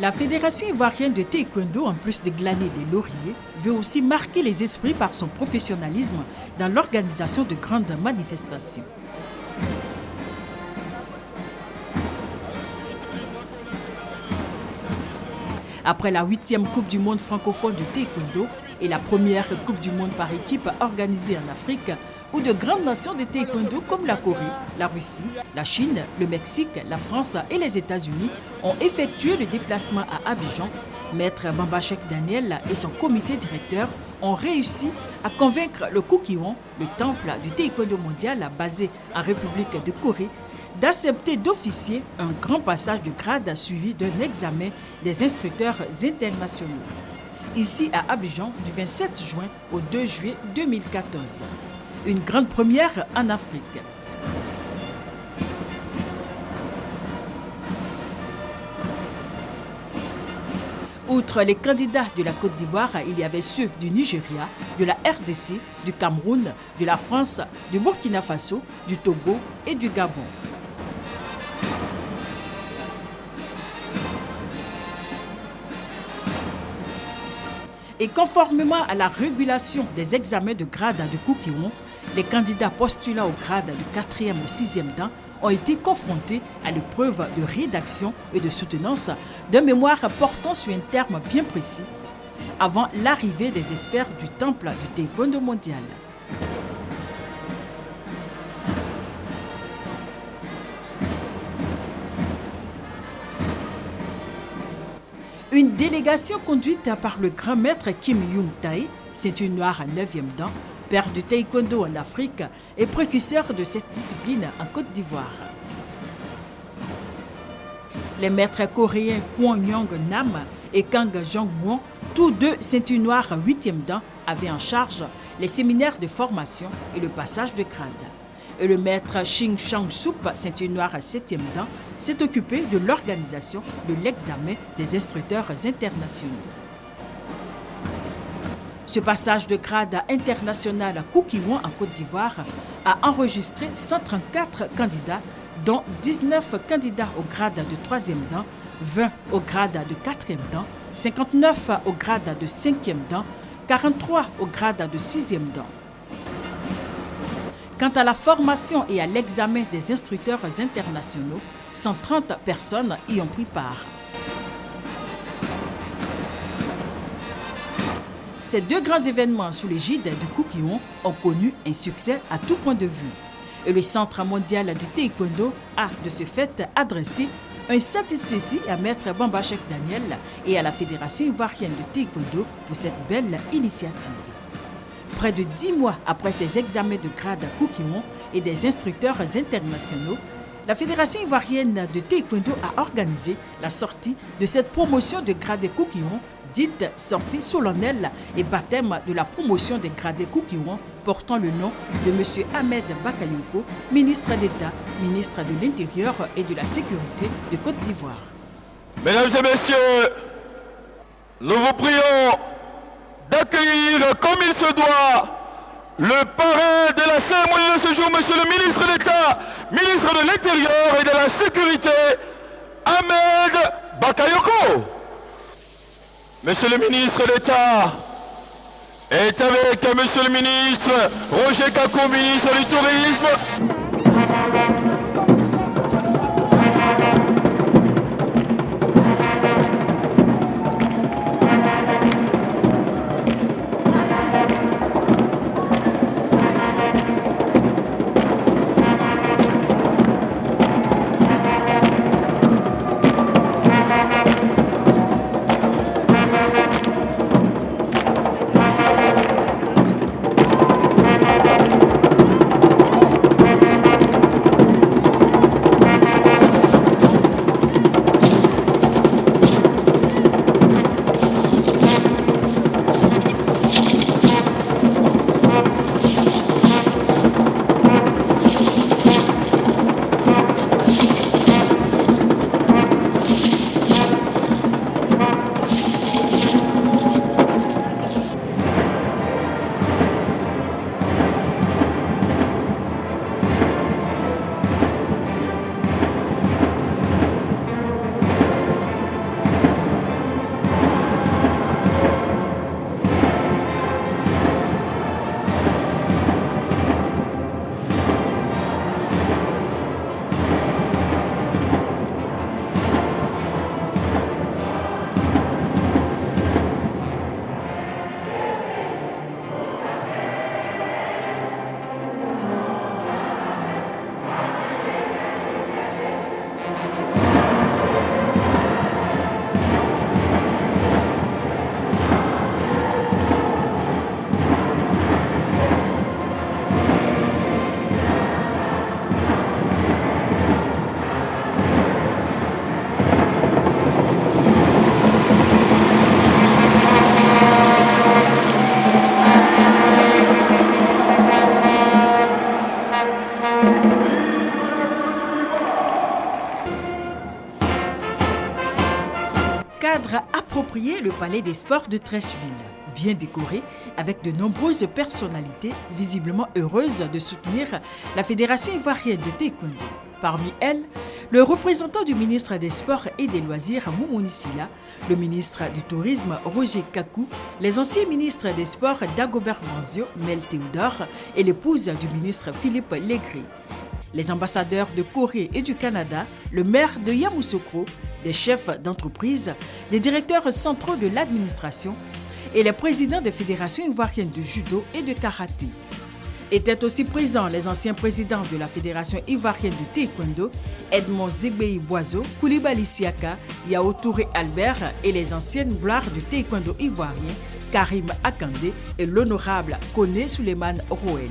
La Fédération ivoirienne de taekwondo, en plus de glaner des lauriers, veut aussi marquer les esprits par son professionnalisme dans l'organisation de grandes manifestations. Après la 8e Coupe du monde francophone de taekwondo et la première Coupe du monde par équipe organisée en Afrique, où de grandes nations de taekwondo comme la Corée, la Russie, la Chine, le Mexique, la France et les États-Unis ont effectué le déplacement à Abidjan, Maître Bambachek Daniel et son comité directeur ont réussi à convaincre le Kukkiwon, le temple du taekwondo mondial basé en République de Corée, d'accepter d'officier un grand passage de grade suivi d'un examen des instructeurs internationaux. Ici à Abidjan, du 27 juin au 2 juillet 2014. Une grande première en Afrique. Outre les candidats de la Côte d'Ivoire, il y avait ceux du Nigeria, de la RDC, du Cameroun, de la France, du Burkina Faso, du Togo et du Gabon. Et conformément à la régulation des examens de grade de Kukkiwon, les candidats postulant au grade du 4e au 6e dan ont été confrontés à l'épreuve de rédaction et de soutenance d'un mémoire portant sur un terme bien précis avant l'arrivée des experts du temple du taekwondo mondial. Une délégation conduite par le grand maître Kim Young-tae, ceinture noire à 9e dan, père du taekwondo en Afrique et précurseur de cette discipline en Côte d'Ivoire. Les maîtres coréens Kwon Young-nam et Kang Jong-won, tous deux ceintures noires à 8e dan, avaient en charge les séminaires de formation et le passage de grade. Et le maître Shin Chang-sup, ceinture noire à 7e dan, s'est occupé de l'organisation de l'examen des instructeurs internationaux. Ce passage de grade international à Kukkiwon en Côte d'Ivoire a enregistré 134 candidats, dont 19 candidats au grade de 3e dan, 20 au grade de 4e dan, 59 au grade de 5e dan, 43 au grade de 6e dan. Quant à la formation et à l'examen des instructeurs internationaux, 130 personnes y ont pris part. Ces deux grands événements sous l'égide du Kukkiwon ont connu un succès à tout point de vue. Et le Centre mondial du taekwondo a de ce fait adressé un satisfecit à Maître Bambachek Daniel et à la Fédération ivoirienne de taekwondo pour cette belle initiative. Près de 10 mois après ces examens de grade à Kukkiwon et des instructeurs internationaux, la Fédération ivoirienne de taekwondo a organisé la sortie de cette promotion de grade de Kukkiwon dite sortie solennelle et baptême de la promotion des gradés Kukiwon portant le nom de M. Ahmed Bakayoko, ministre d'État, ministre de l'Intérieur et de la Sécurité de Côte d'Ivoire. Mesdames et messieurs, nous vous prions d'accueillir comme il se doit le parrain de la cérémonie de ce jour, monsieur le ministre d'État, ministre de l'Intérieur et de la Sécurité, Ahmed Bakayoko. Monsieur le ministre d'État est avec monsieur le ministre Roger Kakou, ministre du Tourisme. Cadre approprié, le palais des sports de Treichville, bien décoré avec de nombreuses personnalités visiblement heureuses de soutenir la Fédération ivoirienne de taekwondo. Parmi elles, le représentant du ministre des Sports et des Loisirs, Moumouni Silla, le ministre du Tourisme, Roger Kakou, les anciens ministres des Sports, Dagobert Manzio, Mel Théodore et l'épouse du ministre Philippe Legris. Les ambassadeurs de Corée et du Canada, le maire de Yamoussoukro, des chefs d'entreprise, des directeurs centraux de l'administration et les présidents des fédérations ivoiriennes de judo et de karaté. Étaient aussi présents les anciens présidents de la Fédération ivoirienne de taekwondo, Edmond Zegbei Boiseau, Koulibaly Siaka, Yao Touré Albert et les anciennes gloires du taekwondo ivoirien, Karim Akande et l'honorable Koné Souleymane Roel.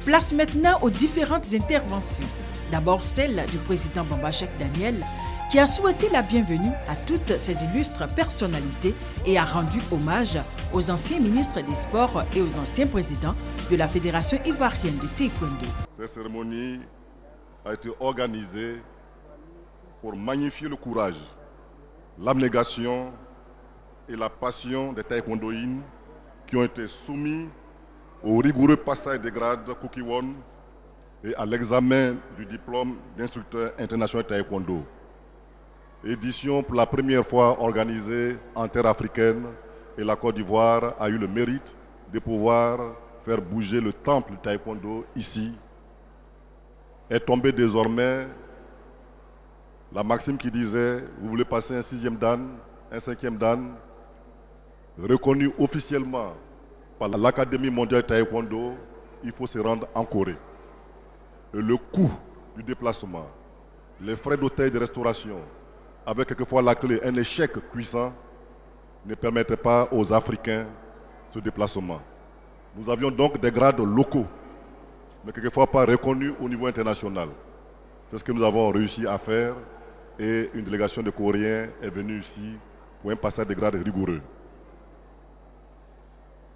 Place maintenant aux différentes interventions. D'abord celle du président Bamba-Chek Daniel, qui a souhaité la bienvenue à toutes ces illustres personnalités et a rendu hommage aux anciens ministres des Sports et aux anciens présidents de la Fédération ivoirienne de taekwondo. Cette cérémonie a été organisée pour magnifier le courage, l'abnégation et la passion des taekwondoïnes qui ont été soumis au rigoureux passage des grades Kukiwon et à l'examen du diplôme d'instructeur international taekwondo. Édition pour la première fois organisée en terre africaine, et la Côte d'Ivoire a eu le mérite de pouvoir faire bouger le temple du taekwondo ici, est tombée désormais la maxime qui disait « Vous voulez passer un 6e dan, un 5e dan », reconnu officiellement par l'Académie mondiale de taekwondo, il faut se rendre en Corée. Et le coût du déplacement, les frais d'hôtel et de restauration, avec quelquefois la clé un échec puissant, ne permettaient pas aux Africains ce déplacement. Nous avions donc des grades locaux, mais quelquefois pas reconnus au niveau international. C'est ce que nous avons réussi à faire et une délégation de Coréens est venue ici pour un passage de grades rigoureux.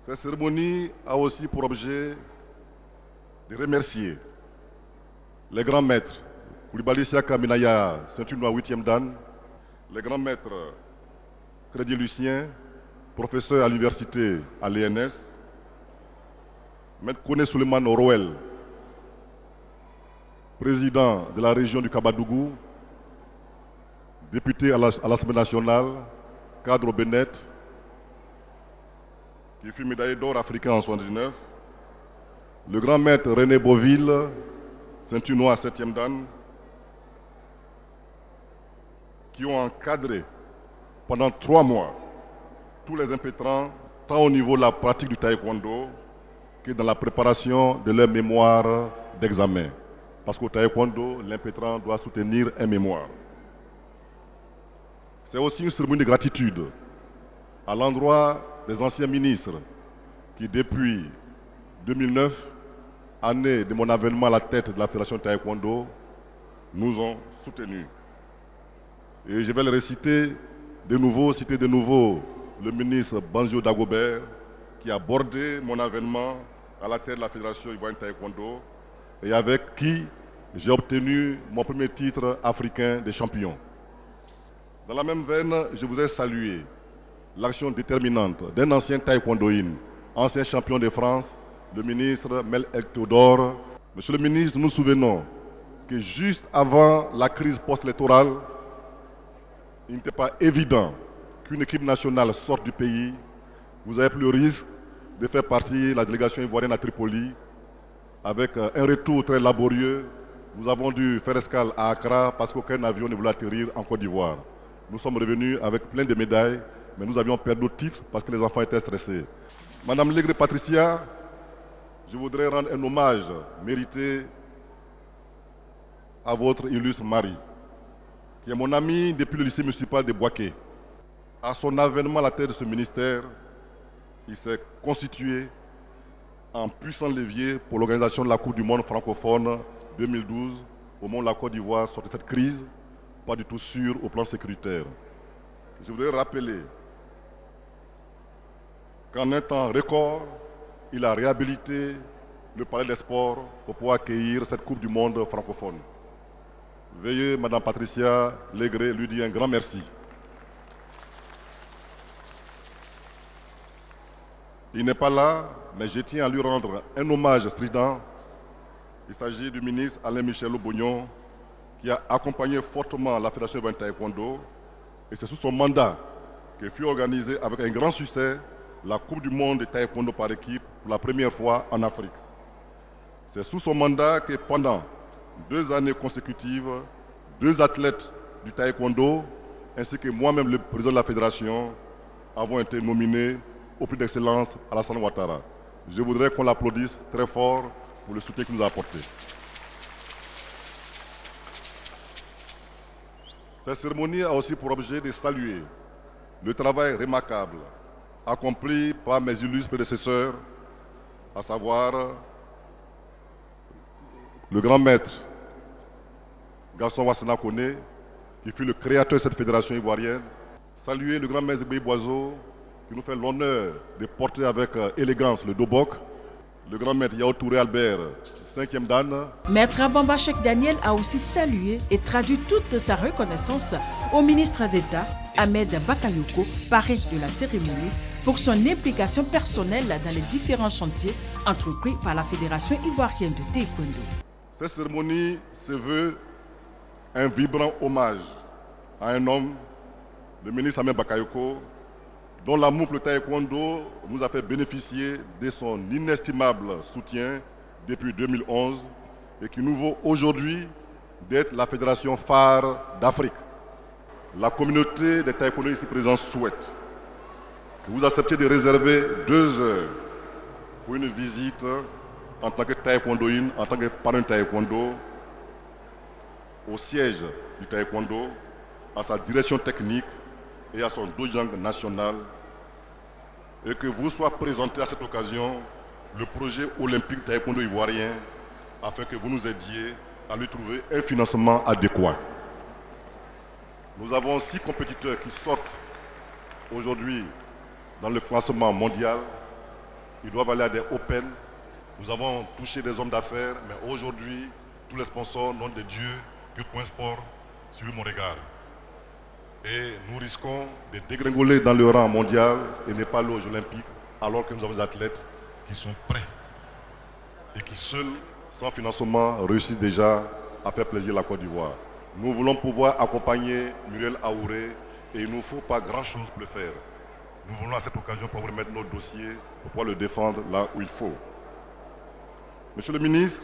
Cette cérémonie a aussi pour objet de remercier les grands maîtres, Koulibaly Siaka Minaya, ceinture noire 8e dan, les grands maîtres Crédit Lucien, professeur à l'université à l'ENS, Maître Kone Suleiman Orwell, président de la région du Kabadougou, député à l'Assemblée nationale, cadre au Bennett, qui fut médaillé d'or africain en 1979, le grand maître René Beauville, ceinture noire 7e dan, qui ont encadré pendant 3 mois tous les impétrants, tant au niveau de la pratique du taekwondo que dans la préparation de leur mémoire d'examen. Parce qu'au taekwondo, l'impétrant doit soutenir un mémoire. C'est aussi une cérémonie de gratitude à l'endroit des anciens ministres qui, depuis 2009, année de mon avènement à la tête de la Fédération de taekwondo, nous ont soutenus. Et je vais le réciter de nouveau, citer de nouveau le ministre Banzio Dagobert, qui a bordé mon avènement à la tête de la Fédération ivoirienne de taekwondo et avec qui j'ai obtenu mon premier titre africain de champion. Dans la même veine, je voudrais saluer l'action déterminante d'un ancien taekwondoïne, ancien champion de France, le ministre Mel Théodore. Monsieur le ministre, nous nous souvenons que juste avant la crise post-électorale, il n'était pas évident qu'une équipe nationale sorte du pays. Vous avez pris le risque de faire partie de la délégation ivoirienne à Tripoli avec un retour très laborieux. Nous avons dû faire escale à Accra parce qu'aucun avion ne voulait atterrir en Côte d'Ivoire. Nous sommes revenus avec plein de médailles, mais nous avions perdu notre titre parce que les enfants étaient stressés. Madame Legré Patricia, je voudrais rendre un hommage mérité à votre illustre mari, qui est mon ami depuis le lycée municipal de Boaké. À son avènement à la tête de ce ministère, il s'est constitué en puissant levier pour l'organisation de la Coupe du monde francophone 2012, au moment où la Côte d'Ivoire sortait de cette crise, pas du tout sûre au plan sécuritaire. Je voudrais rappeler qu'en un temps record, il a réhabilité le palais des sports pour pouvoir accueillir cette Coupe du monde francophone. Veuillez, Madame Patricia Legré, lui dire un grand merci. Il n'est pas là, mais je tiens à lui rendre un hommage strident. Il s'agit du ministre Alain Michel Oboignon, qui a accompagné fortement la Fédération de taekwondo. Et c'est sous son mandat que fut organisée avec un grand succès la Coupe du monde de taekwondo par équipe pour la première fois en Afrique. C'est sous son mandat que pendant 2 années consécutives, 2 athlètes du taekwondo, ainsi que moi-même, le président de la fédération, avons été nominés au prix d'excellence Alassane Ouattara. Je voudrais qu'on l'applaudisse très fort pour le soutien qu'il nous a apporté. Cette cérémonie a aussi pour objet de saluer le travail remarquable accompli par mes illustres prédécesseurs, à savoir le grand maître Gaston Wassana Kone, qui fut le créateur de cette fédération ivoirienne. Saluer le grand maître Zébé Boiseau, qui nous fait l'honneur de porter avec élégance le dobok. Le grand maître Yao Touré Albert, 5e dan. Maître Abamba Cheikh Daniel a aussi salué et traduit toute sa reconnaissance au ministre d'État, Ahmed Bakayoko, parrain de la cérémonie, pour son implication personnelle dans les différents chantiers entrepris par la Fédération ivoirienne de taekwondo. Cette cérémonie se veut un vibrant hommage à un homme, le ministre Ahmed Bakayoko, dont l'amour pour le taekwondo nous a fait bénéficier de son inestimable soutien depuis 2011 et qui nous vaut aujourd'hui d'être la fédération phare d'Afrique. La communauté des taekwondos ici présents souhaite que vous acceptiez de réserver 2 heures pour une visite en tant que taekwondoïne, en tant que parrain taekwondo, au siège du taekwondo, à sa direction technique et à son dojang national, et que vous soit présenté à cette occasion le projet olympique taekwondo ivoirien afin que vous nous aidiez à lui trouver un financement adéquat. Nous avons 6 compétiteurs qui sortent aujourd'hui dans le classement mondial. Ils doivent aller à des Open. Nous avons touché des hommes d'affaires, mais aujourd'hui, tous les sponsors n'ont de Dieu que Point Sport sur mon regard. Et nous risquons de dégringoler dans le rang mondial et ne pas aller aux Jeux Olympiques, alors que nous avons des athlètes qui sont prêts et qui seuls, sans financement, réussissent déjà à faire plaisir à la Côte d'Ivoire. Nous voulons pouvoir accompagner Muriel Aouré et il ne nous faut pas grand-chose pour le faire. Nous voulons à cette occasion pouvoir remettre notre dossier pour pouvoir le défendre là où il faut. Monsieur le ministre,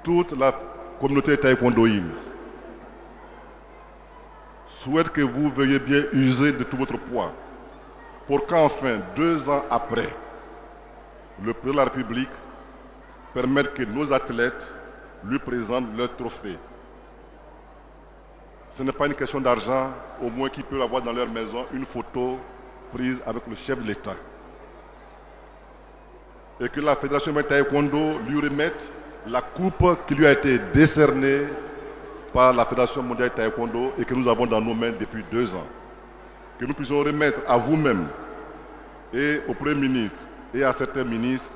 toute la communauté taekwondoïne souhaite que vous veuillez bien user de tout votre poids pour qu'enfin, 2 ans après, le président de la République permette que nos athlètes lui présentent leur trophée. Ce n'est pas une question d'argent, au moins qu'ils peuvent avoir dans leur maison une photo prise avec le chef de l'État. Et que la Fédération de taekwondo lui remette la coupe qui lui a été décernée par la Fédération mondiale de taekwondo et que nous avons dans nos mains depuis 2 ans. Que nous puissions remettre à vous-même et au Premier ministre et à certains ministres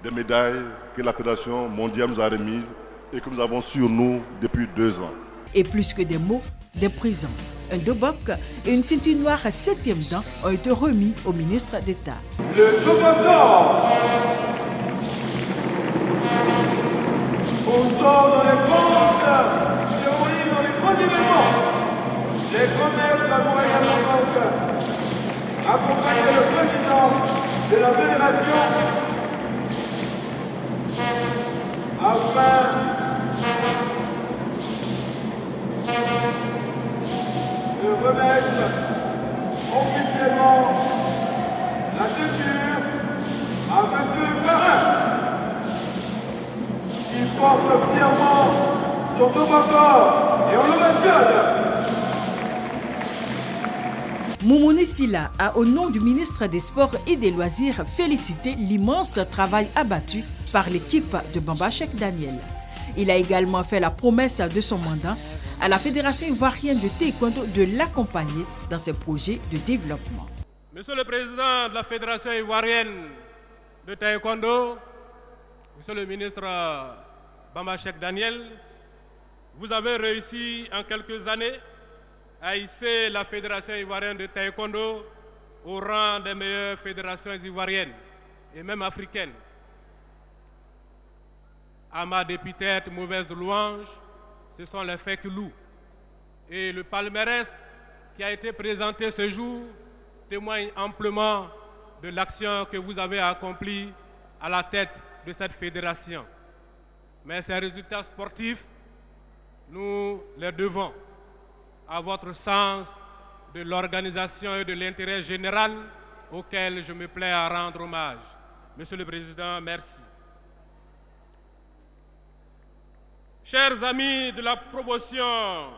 des médailles que la Fédération mondiale nous a remises et que nous avons sur nous depuis 2 ans. Et plus que des mots, des présents. Un dobok et une ceinture noire à 7e dan ont été remis au ministre d'État. Le dobok d'or, on sort dans les pentes, théorie dans les grands événements. Les grands-mères de la Moyen-Orient accompagnaient le président de la fédération afin de remettre officiellement la ceinture à monsieur le parrain qui porte fièrement son dobok d'or et on le mentionne. Moumouni Silla a, au nom du ministre des Sports et des Loisirs, félicité l'immense travail abattu par l'équipe de Bamba Cheikh Daniel. Il a également fait la promesse de son mandat à la Fédération ivoirienne de taekwondo de l'accompagner dans ses projets de développement. Monsieur le Président de la Fédération ivoirienne de taekwondo, Monsieur le ministre Bamba Cheikh Daniel, vous avez réussi en quelques années à hisser la Fédération ivoirienne de taekwondo au rang des meilleures fédérations ivoiriennes et même africaines. À ma d'épithète mauvaise louange, ce sont les faits qui louent. Et le palmarès qui a été présenté ce jour témoigne amplement de l'action que vous avez accomplie à la tête de cette fédération. Mais ces résultats sportifs, nous les devons à votre sens de l'organisation et de l'intérêt général auquel je me plais à rendre hommage. Monsieur le Président, merci. Chers amis de la promotion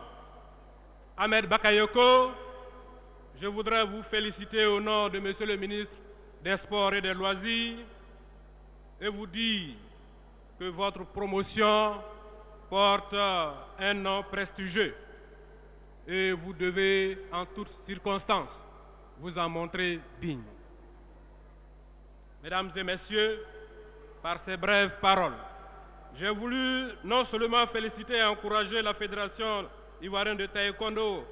Ahmed Bakayoko, je voudrais vous féliciter au nom de Monsieur le ministre des Sports et des Loisirs et vous dire que votre promotion porte un nom prestigieux et vous devez en toutes circonstances vous en montrer digne. Mesdames et messieurs, par ces brèves paroles, j'ai voulu non seulement féliciter et encourager la Fédération ivoirienne de taekwondo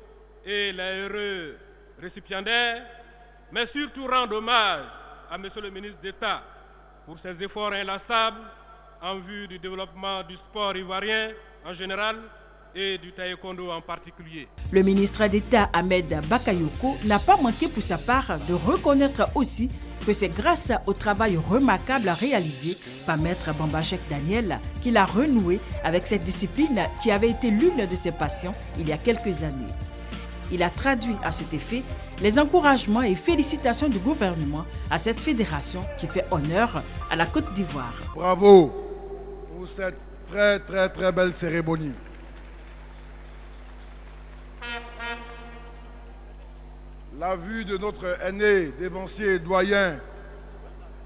et les heureux récipiendaires, mais surtout rendre hommage à Monsieur le ministre d'État pour ses efforts inlassables en vue du développement du sport ivoirien en général et du taekwondo en particulier. Le ministre d'État Ahmed Bakayoko n'a pas manqué pour sa part de reconnaître aussi que c'est grâce au travail remarquable réalisé par Maître Bambachek Daniel qu'il a renoué avec cette discipline qui avait été l'une de ses passions il y a quelques années. Il a traduit à cet effet les encouragements et félicitations du gouvernement à cette fédération qui fait honneur à la Côte d'Ivoire. Bravo pour cette très belle cérémonie. La vue de notre aîné, dévancier et doyen,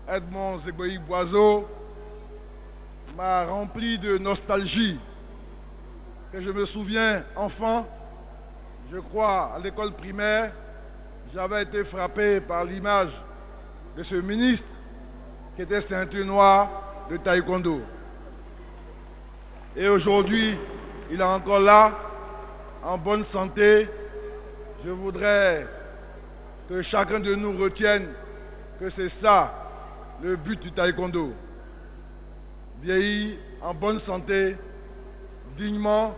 Edmond Zegboï Boiseau, m'a rempli de nostalgie. Que je me souviens, enfant, je crois, à l'école primaire, j'avais été frappé par l'image de ce ministre qui était ceinture noire de taekwondo. Et aujourd'hui, il est encore là, en bonne santé. Je voudrais que chacun de nous retienne que c'est ça le but du taekwondo. Vieillir en bonne santé, dignement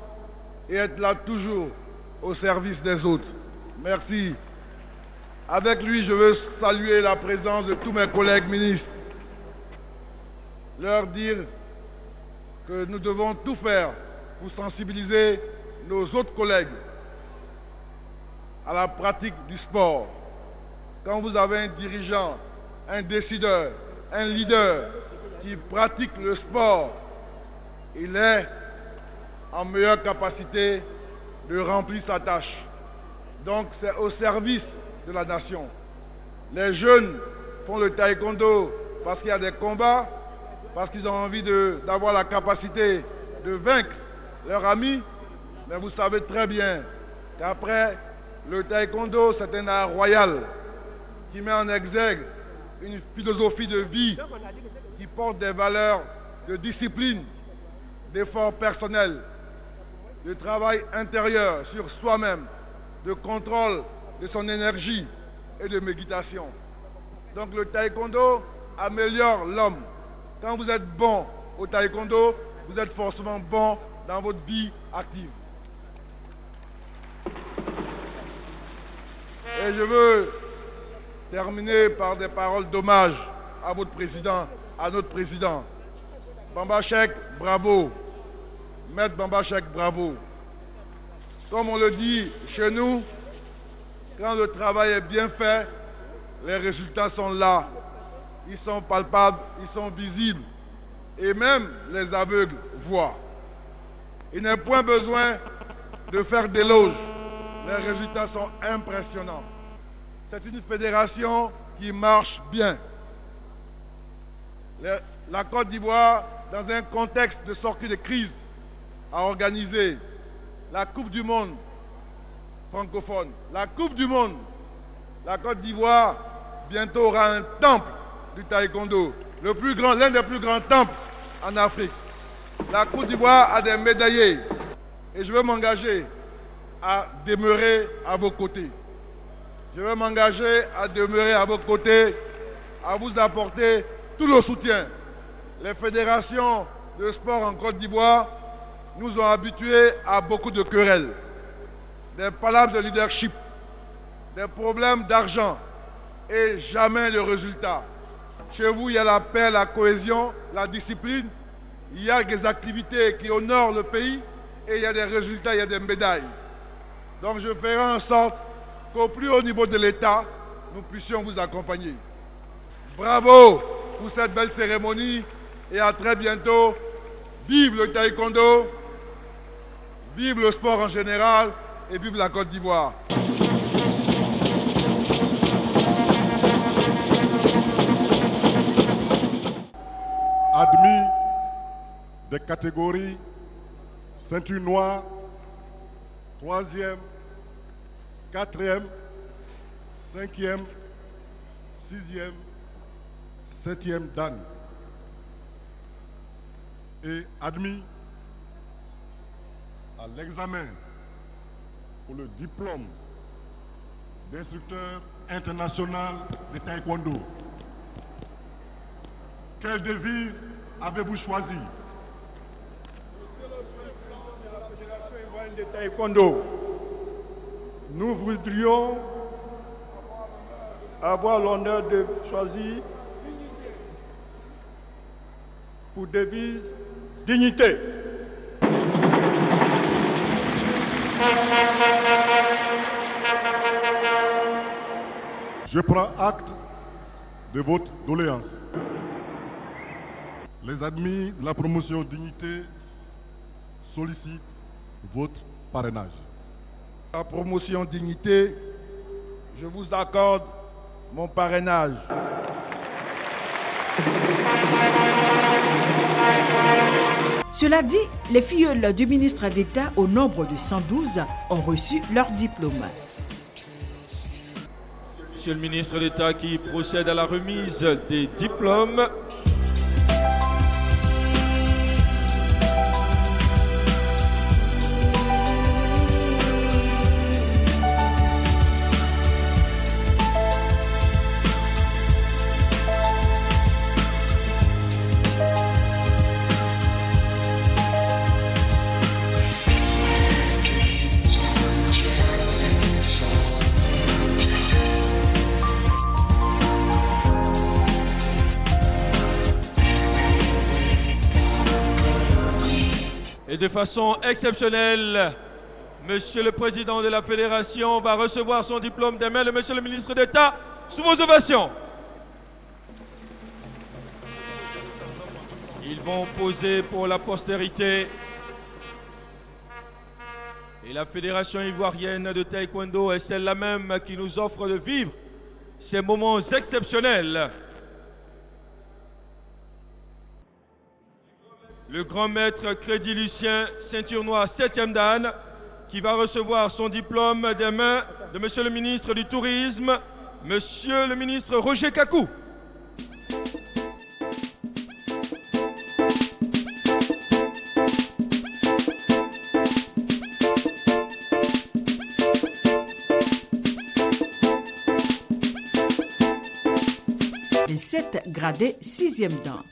et être là toujours au service des autres. Merci. Avec lui, je veux saluer la présence de tous mes collègues ministres. Leur dire que nous devons tout faire pour sensibiliser nos autres collègues à la pratique du sport. Quand vous avez un dirigeant, un décideur, un leader qui pratique le sport, il est en meilleure capacité de remplir sa tâche. Donc c'est au service de la nation. Les jeunes font le taekwondo parce qu'il y a des combats, parce qu'ils ont envie d'avoir la capacité de vaincre leurs amis. Mais vous savez très bien qu'après, le taekwondo, c'est un art royal qui met en exergue une philosophie de vie qui porte des valeurs de discipline, d'effort personnel, de travail intérieur sur soi-même, de contrôle de son énergie et de méditation. Donc le taekwondo améliore l'homme. Quand vous êtes bon au taekwondo, vous êtes forcément bon dans votre vie active. Et je veux terminer par des paroles d'hommage à votre président, à notre président. Bambachek, bravo. Maître Bambachek, bravo. Comme on le dit chez nous, quand le travail est bien fait, les résultats sont là. Ils sont palpables, ils sont visibles. Et même les aveugles voient. Il n'est point besoin de faire d'éloges. Les résultats sont impressionnants. C'est une fédération qui marche bien. La Côte d'Ivoire, dans un contexte de sortie de crise, a organisé la Coupe du Monde francophone. La Coupe du Monde. La Côte d'Ivoire, bientôt aura un temple du taekwondo. L'un des plus grands temples en Afrique. La Côte d'Ivoire a des médaillés. Et je veux m'engager à demeurer à vos côtés. Je veux m'engager à demeurer à vos côtés, à vous apporter tout le soutien. Les fédérations de sport en Côte d'Ivoire nous ont habitués à beaucoup de querelles, des palabres de leadership, des problèmes d'argent et jamais de résultats. Chez vous, il y a la paix, la cohésion, la discipline. Il y a des activités qui honorent le pays et il y a des résultats, il y a des médailles. Donc je ferai en sorte qu'au plus haut niveau de l'État, nous puissions vous accompagner. Bravo pour cette belle cérémonie et à très bientôt. Vive le taekwondo, vive le sport en général et vive la Côte d'Ivoire. Admis des catégories ceinture noire, 3e, 4e, 5e, 6e, 7e dan. Et admis à l'examen pour le diplôme d'instructeur international de taekwondo. Quelle devise avez-vous choisi? Monsieur le Président de la Fédération ivoirienne de taekwondo, nous voudrions avoir l'honneur de avoir l'honneur de choisir pour devise dignité. Je prends acte de votre doléance. Les admis de la promotion dignité sollicitent votre parrainage. La promotion dignité, je vous accorde mon parrainage. Cela dit, les filleuls du ministre d'État, au nombre de 112, ont reçu leur diplôme. Monsieur le ministre d'État qui procède à la remise des diplômes. Et de façon exceptionnelle, Monsieur le Président de la Fédération va recevoir son diplôme des mains de Monsieur le ministre d'État sous vos ovations. Ils vont poser pour la postérité. Et la Fédération ivoirienne de taekwondo est celle-là même qui nous offre de vivre ces moments exceptionnels. Le grand maître Crédit Lucien, ceinture noire 7e dan, qui va recevoir son diplôme des mains de Monsieur le ministre du Tourisme, Monsieur le ministre Roger Kakou. Les 7 gradés 6e dan.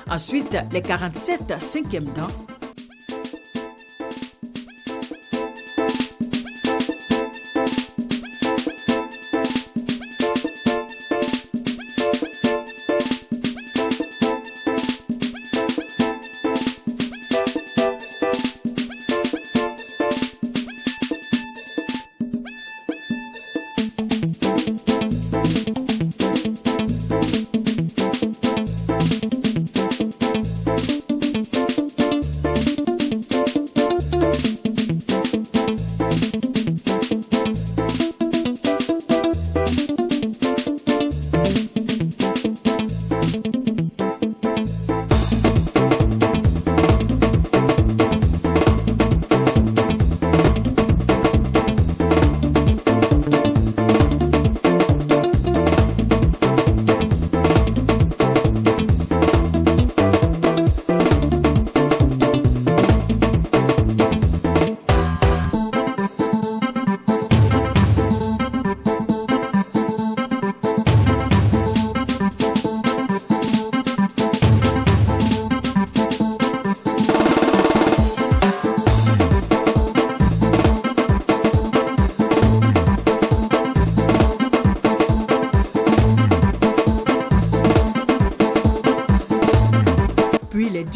Ensuite, les 47 5e dan.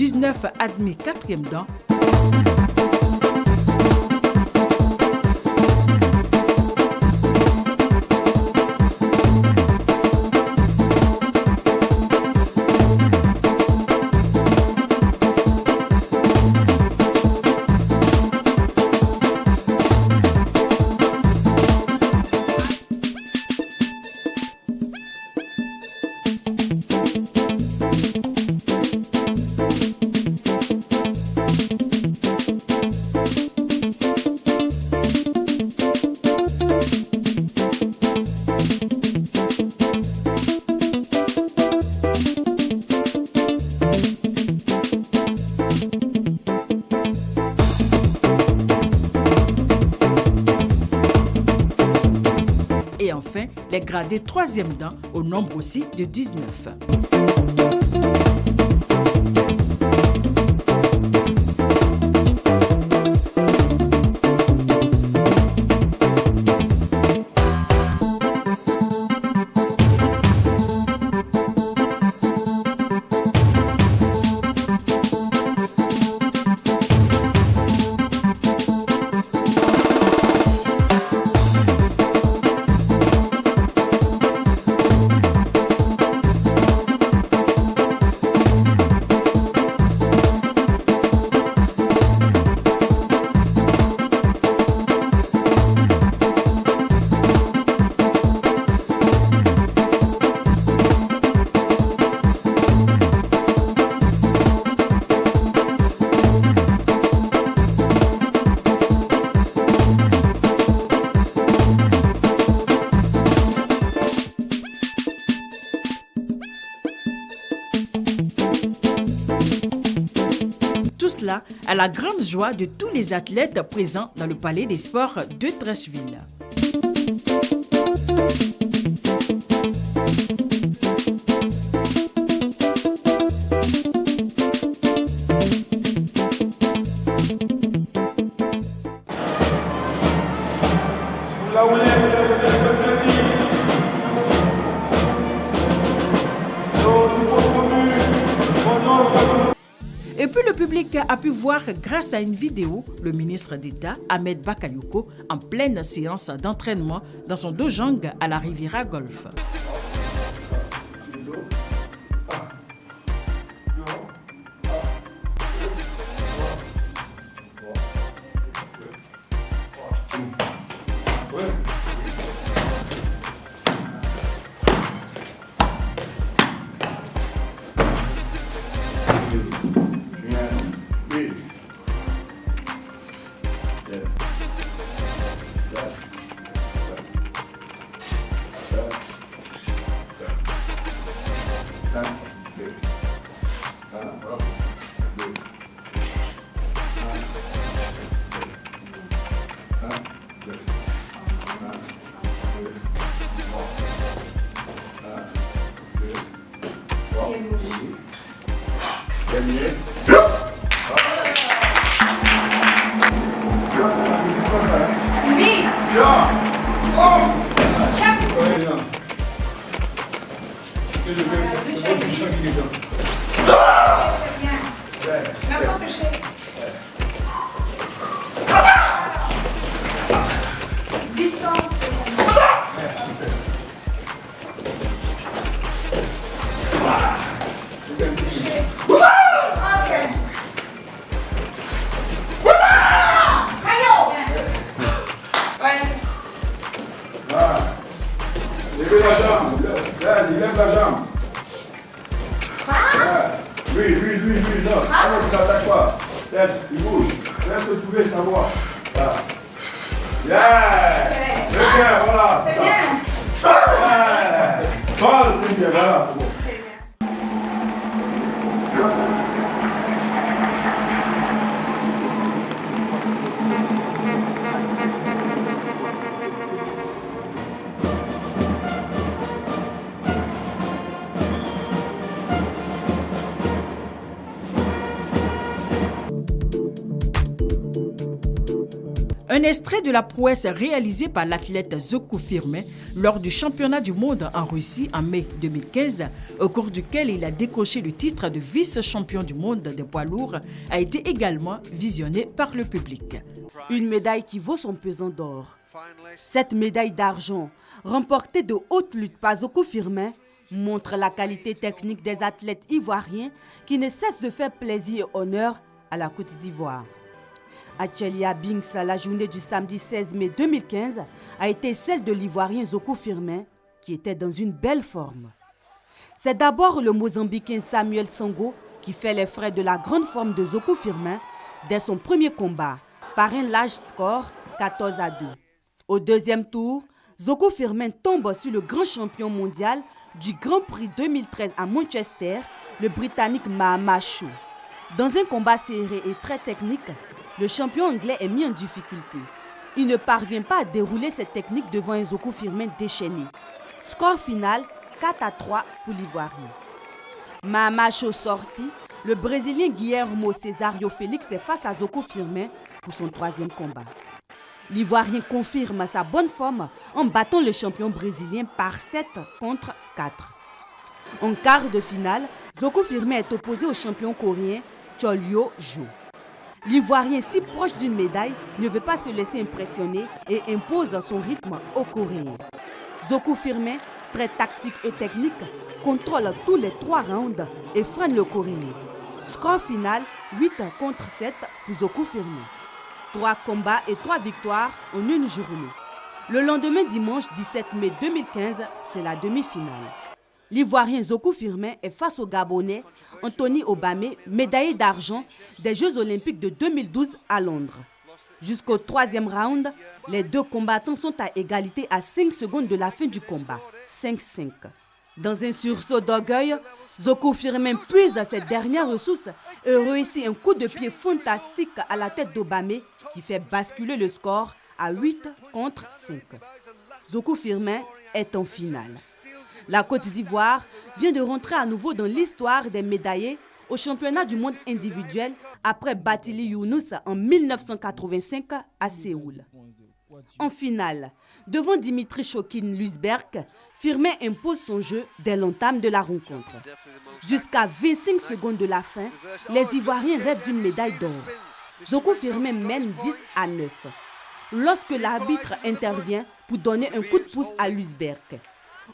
19 admis 4e dan. Et enfin, les gradés 3e dan, au nombre aussi de 19. Tout cela à la grande joie de tous les athlètes présents dans le Palais des Sports de Treichville. Sous la houlette de notre plaisir, nos nouveaux promus, pendant Et puis le public a pu voir grâce à une vidéo le ministre d'État Ahmed Bakayoko en pleine séance d'entraînement dans son dojang à la Riviera Golf. Levez la jambe. Vas-y, lève la jambe. Lui, non. Non, tu n'attaques pas. Laisse, il bouge. Laisse le poulet savoir. Là. Yeah. C'est bien, voilà. C'est bien. Voilà, c'est bien, voilà, c'est bon. Un extrait de la prouesse réalisée par l'athlète Zoko Firmin lors du championnat du monde en Russie en mai 2015, au cours duquel il a décroché le titre de vice-champion du monde des poids lourds, a été également visionné par le public. Une médaille qui vaut son pesant d'or. Cette médaille d'argent, remportée de haute lutte par Zoko Firmin, montre la qualité technique des athlètes ivoiriens qui ne cessent de faire plaisir et honneur à la Côte d'Ivoire. À Chelyabinsk, la journée du samedi 16 mai 2015 a été celle de l'Ivoirien Zoko Firmin qui était dans une belle forme. C'est d'abord le Mozambicain Samuel Sango qui fait les frais de la grande forme de Zoko Firmin dès son premier combat par un large score 14-2. Au deuxième tour, Zoko Firmin tombe sur le grand champion mondial du Grand Prix 2013 à Manchester, le Britannique Mahama Chou. Dans un combat serré et très technique, le champion anglais est mis en difficulté. Il ne parvient pas à dérouler cette technique devant un Zoko Firmin déchaîné. Score final 4-3 pour l'Ivoirien. Mahama Chou sorti, le Brésilien Guillermo Cesario Félix est face à Zoko Firmin pour son troisième combat. L'Ivoirien confirme sa bonne forme en battant le champion brésilien par 7-4. En quart de finale, Zoko Firmin est opposé au champion coréen Cholyo Jo. L'Ivoirien, si proche d'une médaille, ne veut pas se laisser impressionner et impose son rythme aux Coréens. Zoko Firmin, très tactique et technique, contrôle tous les 3 rounds et freine le Coréen. Score final 8-7 pour Zoko Firmin. 3 combats et 3 victoires en une journée. Le lendemain, dimanche 17 mai 2015, c'est la demi-finale. L'Ivoirien Zoko Firmin est face au Gabonais Anthony Obamé, médaillé d'argent des Jeux Olympiques de 2012 à Londres. Jusqu'au 3e round, les 2 combattants sont à égalité à 5 secondes de la fin du combat, 5-5. Dans un sursaut d'orgueil, Zoko Firmin puise ses dernières ressources et réussit un coup de pied fantastique à la tête d'Obamé qui fait basculer le score à 8-5. Zoko Firmin est en finale. La Côte d'Ivoire vient de rentrer à nouveau dans l'histoire des médaillés au championnat du monde individuel après Batili Younous en 1985 à Séoul. En finale, devant Dimitri Chokin Lusberg, Firmin impose son jeu dès l'entame de la rencontre. Jusqu'à 25 secondes de la fin, les Ivoiriens rêvent d'une médaille d'or. Zoko Firmin mène 10-9. Lorsque l'arbitre intervient pour donner un coup de pouce à Lusberg.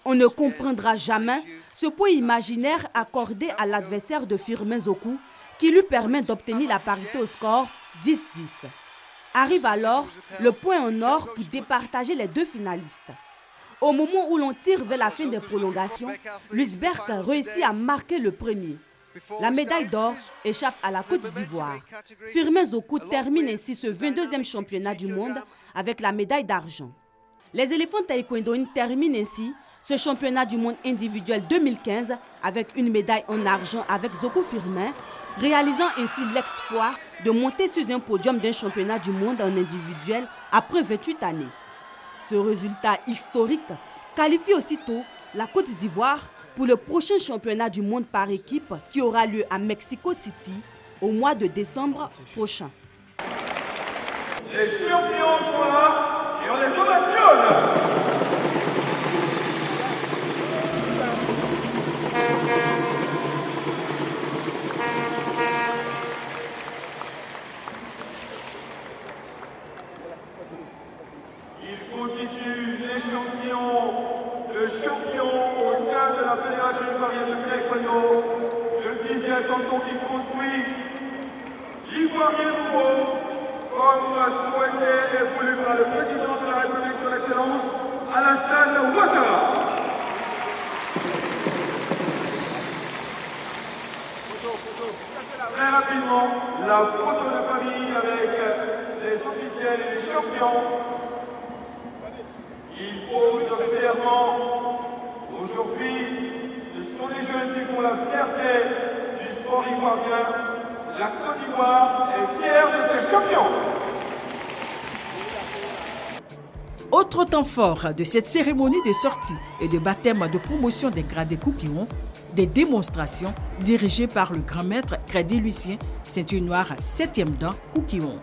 On ne comprendra jamais ce point imaginaire accordé à l'adversaire de Firmin Zoko qui lui permet d'obtenir la parité au score 10-10. Arrive alors le point en or pour départager les 2 finalistes. Au moment où l'on tire vers la fin des prolongations, Lusberg réussit à marquer le premier. La médaille d'or échappe à la Côte d'Ivoire. Firmin Zoko termine ainsi ce 22e championnat du monde avec la médaille d'argent. Les éléphants taekwondoïens terminent ainsi ce championnat du monde individuel 2015 avec une médaille en argent avec Zoko Firmin, réalisant ainsi l'exploit de monter sur un podium d'un championnat du monde en individuel après 28 années. Ce résultat historique qualifie aussitôt la Côte d'Ivoire pour le prochain championnat du monde par équipe qui aura lieu à Mexico City au mois de décembre prochain. Les champions sont là et on les ovationne. Il constitue l'échantillon de champion au sein de la Fédération ivoirienne de taekwondo. Je le disais, un canton qui construit l'Ivoirien nouveau, comme souhaité et voulu par le président de la République son Excellence, Alassane Ouattara. Très rapidement, la photo de famille avec les officiels et les champions. Il pose fièrement. Aujourd'hui, ce sont les jeunes qui font la fierté du sport ivoirien. La Côte d'Ivoire est fière de ses champions. Autre temps fort de cette cérémonie de sortie et de baptême de promotion des gradés Koukion, des démonstrations dirigées par le grand maître Crédit Lucien, ceinture noire 7e dan Koukion.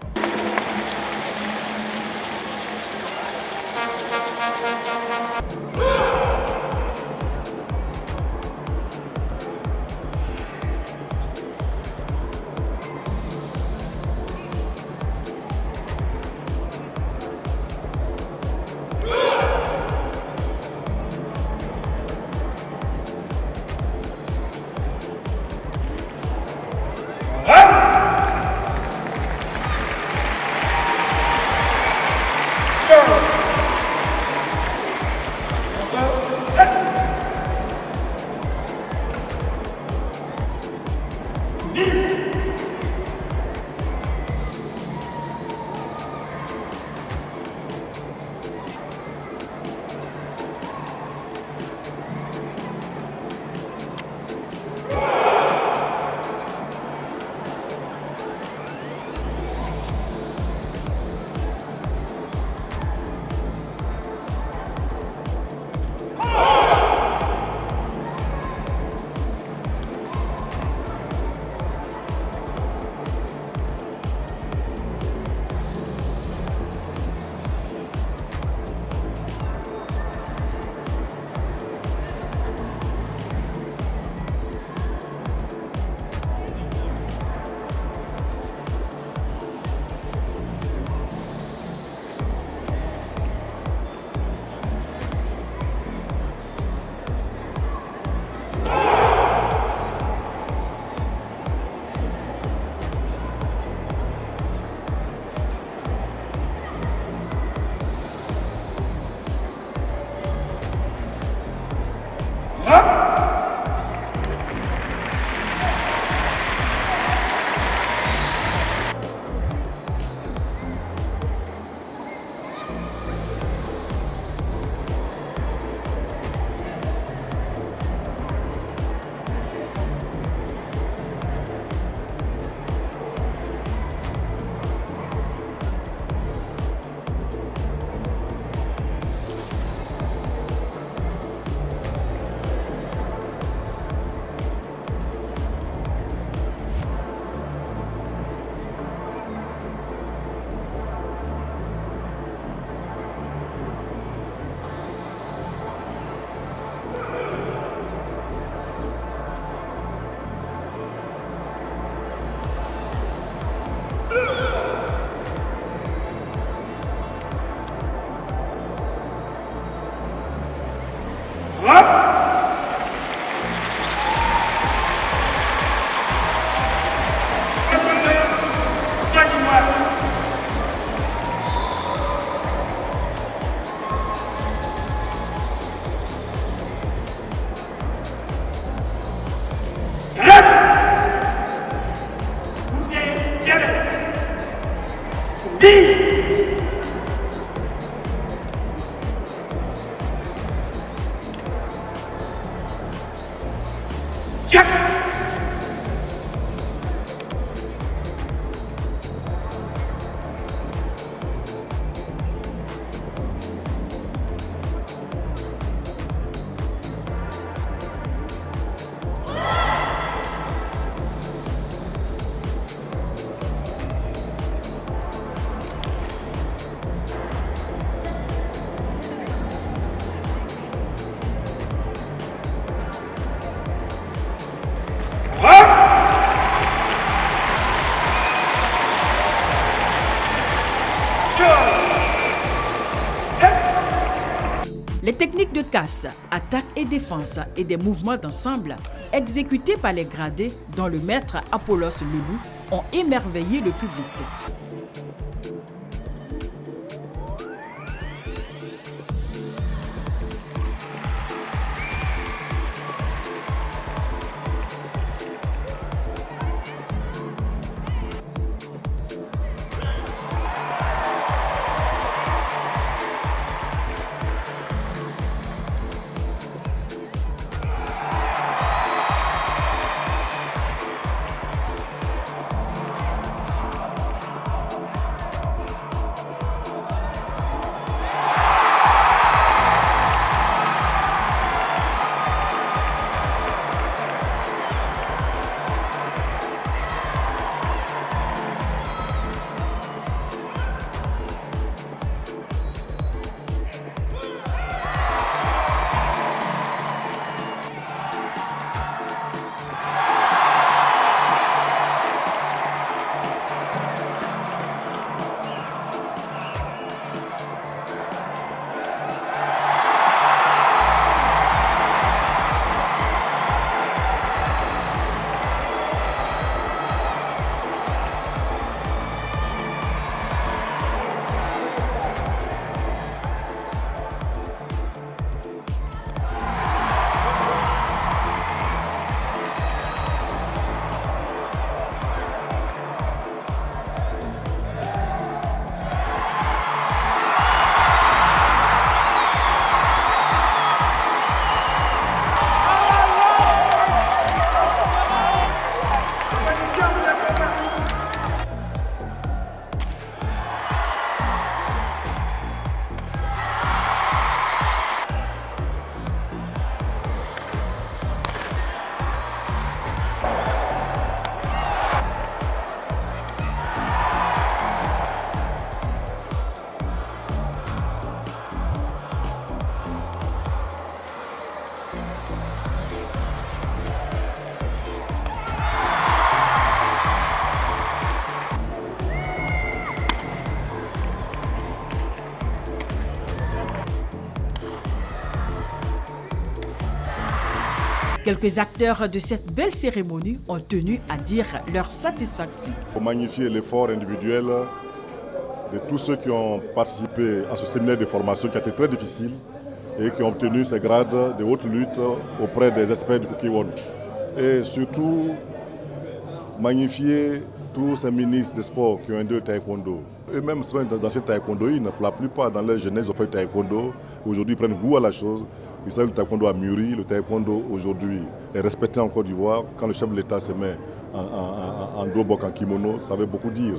Les techniques de casse, attaque et défense et des mouvements d'ensemble exécutés par les gradés dont le maître Apollos Loulou ont émerveillé le public. Quelques acteurs de cette belle cérémonie ont tenu à dire leur satisfaction. Pour magnifier l'effort individuel de tous ceux qui ont participé à ce séminaire de formation qui a été très difficile et qui ont obtenu ces grades de haute lutte auprès des experts du Kukiwon. Et surtout, magnifier tous ces ministres des sports qui ont aidé le taekwondo. Eux-mêmes sont d'anciens taekwondoïnes. Pour la plupart, dans leur jeunesse, ils ont fait le taekwondo. Aujourd'hui, ils prennent goût à la chose. Ils savent que le taekwondo a mûri. Le taekwondo, aujourd'hui, est respecté en Côte d'Ivoire. Quand le chef de l'État se met en dobok, en kimono, ça veut beaucoup dire.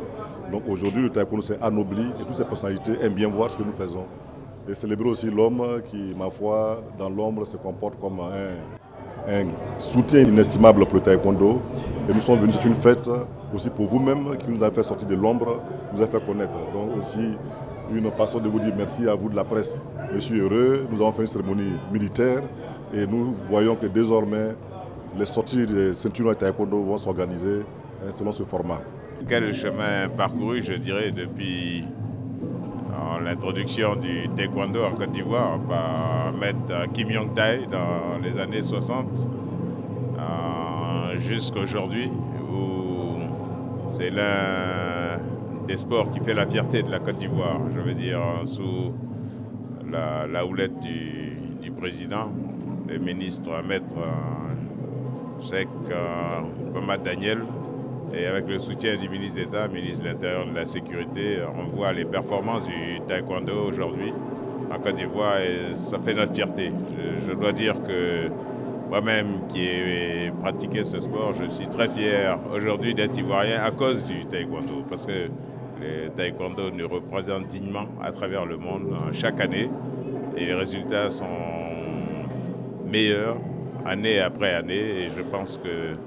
Donc aujourd'hui, le taekwondo s'est anobli et toutes ces personnalités aiment bien voir ce que nous faisons. Et célébrer aussi l'homme qui, ma foi, dans l'ombre, se comporte comme un soutien inestimable pour le taekwondo. Et nous sommes venus, c'est une fête aussi pour vous-même qui nous a fait sortir de l'ombre, nous a fait connaître. Donc aussi une façon de vous dire merci à vous de la presse. Je suis heureux, nous avons fait une cérémonie militaire et nous voyons que désormais les sorties des ceintures de taekwondo vont s'organiser selon ce format. Quel chemin parcouru, je dirais, depuis l'introduction du taekwondo en Côte d'Ivoire par maître Kim Yong-tae dans les années 60 jusqu'à aujourd'hui, où c'est l'un des sports qui fait la fierté de la Côte d'Ivoire, je veux dire, sous la houlette du président, le ministre maître Cheikh Mohamed Daniel, et avec le soutien du ministre d'État, ministre de l'Intérieur et de la Sécurité, on voit les performances du taekwondo aujourd'hui en Côte d'Ivoire et ça fait notre fierté. Je dois dire que moi-même qui ai pratiqué ce sport, je suis très fier aujourd'hui d'être ivoirien à cause du taekwondo, parce que le taekwondo nous représente dignement à travers le monde chaque année et les résultats sont meilleurs année après année et je pense que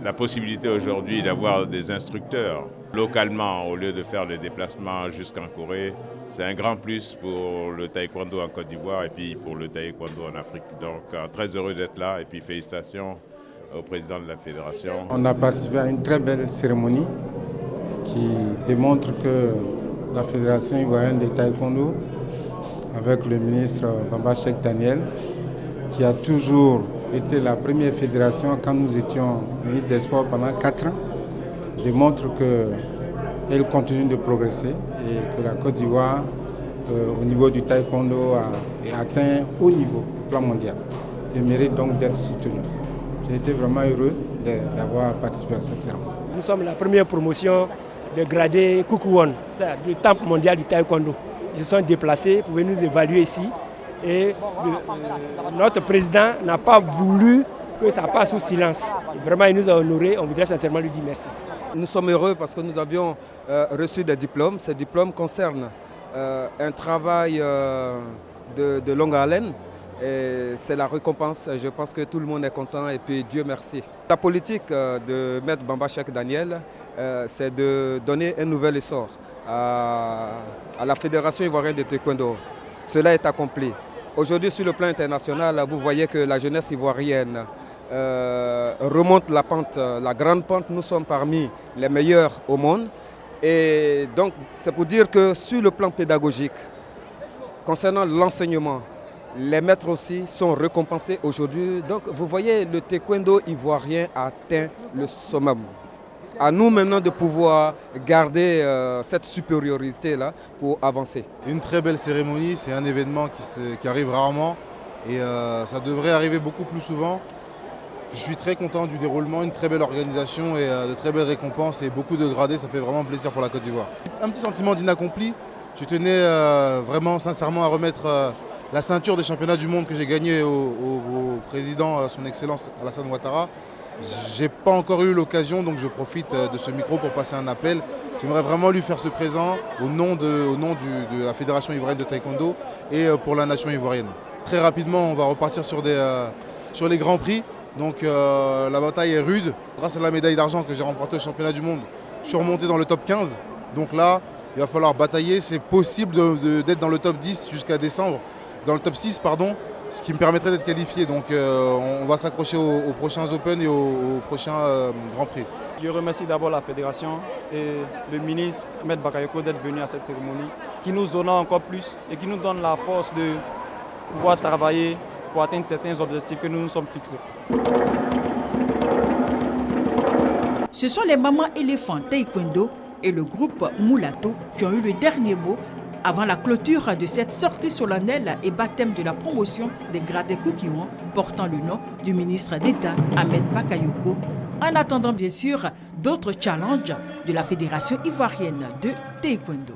la possibilité aujourd'hui d'avoir des instructeurs localement au lieu de faire le déplacement jusqu'en Corée, c'est un grand plus pour le taekwondo en Côte d'Ivoire et puis pour le taekwondo en Afrique. Donc très heureux d'être là et puis félicitations au président de la fédération. On a participé à une très belle cérémonie qui démontre que la Fédération ivoirienne de taekwondo, avec le ministre Bamba Cheikh Daniel, qui a toujours été la première fédération quand nous étions ministre des Sports pendant 4 ans, démontre qu'elle continue de progresser et que la Côte d'Ivoire, au niveau du taekwondo, a atteint haut niveau au plan mondial et mérite donc d'être soutenue. J'ai été vraiment heureux d'avoir participé à cette cérémonie. Nous sommes la première promotion de gradé Kukuwon, le temple mondial du taekwondo. Ils se sont déplacés pour venir nous évaluer ici. Et notre président n'a pas voulu que ça passe sous silence. Vraiment, il nous a honorés. On voudrait sincèrement lui dire merci. Nous sommes heureux parce que nous avions reçu des diplômes. Ces diplômes concernent un travail de longue haleine. C'est la récompense. Je pense que tout le monde est content et puis Dieu merci. La politique de Maître Bamba Cheikh Daniel, c'est de donner un nouvel essor à la Fédération ivoirienne de taekwondo. Cela est accompli. Aujourd'hui, sur le plan international, vous voyez que la jeunesse ivoirienne remonte la pente, la grande pente. Nous sommes parmi les meilleurs au monde. Et donc, c'est pour dire que sur le plan pédagogique, concernant l'enseignement, les maîtres aussi sont récompensés aujourd'hui. Donc, vous voyez, le taekwondo ivoirien a atteint le summum. À nous maintenant de pouvoir garder cette supériorité-là pour avancer. Une très belle cérémonie, c'est un événement qui arrive rarement et ça devrait arriver beaucoup plus souvent. Je suis très content du déroulement, une très belle organisation et de très belles récompenses et beaucoup de gradés, ça fait vraiment plaisir pour la Côte d'Ivoire. Un petit sentiment d'inaccompli, je tenais vraiment sincèrement à remettre la ceinture des championnats du monde que j'ai gagnée au président, son Excellence Alassane Ouattara. Je n'ai pas encore eu l'occasion, donc je profite de ce micro pour passer un appel. J'aimerais vraiment lui faire ce présent au nom de la Fédération ivoirienne de taekwondo et pour la nation ivoirienne. Très rapidement, on va repartir sur les grands prix. Donc la bataille est rude. Grâce à la médaille d'argent que j'ai remportée au championnat du monde, je suis remonté dans le top 15. Donc là, il va falloir batailler. C'est possible d'être dans le top 10 jusqu'à décembre, dans le top 6, pardon. Ce qui me permettrait d'être qualifié. Donc on va s'accrocher aux prochains Open et aux prochains Grands Prix. Je remercie d'abord la fédération et le ministre Ahmed Bakayoko d'être venu à cette cérémonie qui nous honore encore plus et qui nous donne la force de pouvoir travailler pour atteindre certains objectifs que nous nous sommes fixés. Ce sont les mamans éléphants taekwondo et le groupe Moulato qui ont eu le dernier mot avant la clôture de cette sortie solennelle et baptême de la promotion des gradés Kukiwon portant le nom du ministre d'État Ahmed Bakayoko, en attendant bien sûr d'autres challenges de la Fédération ivoirienne de taekwondo.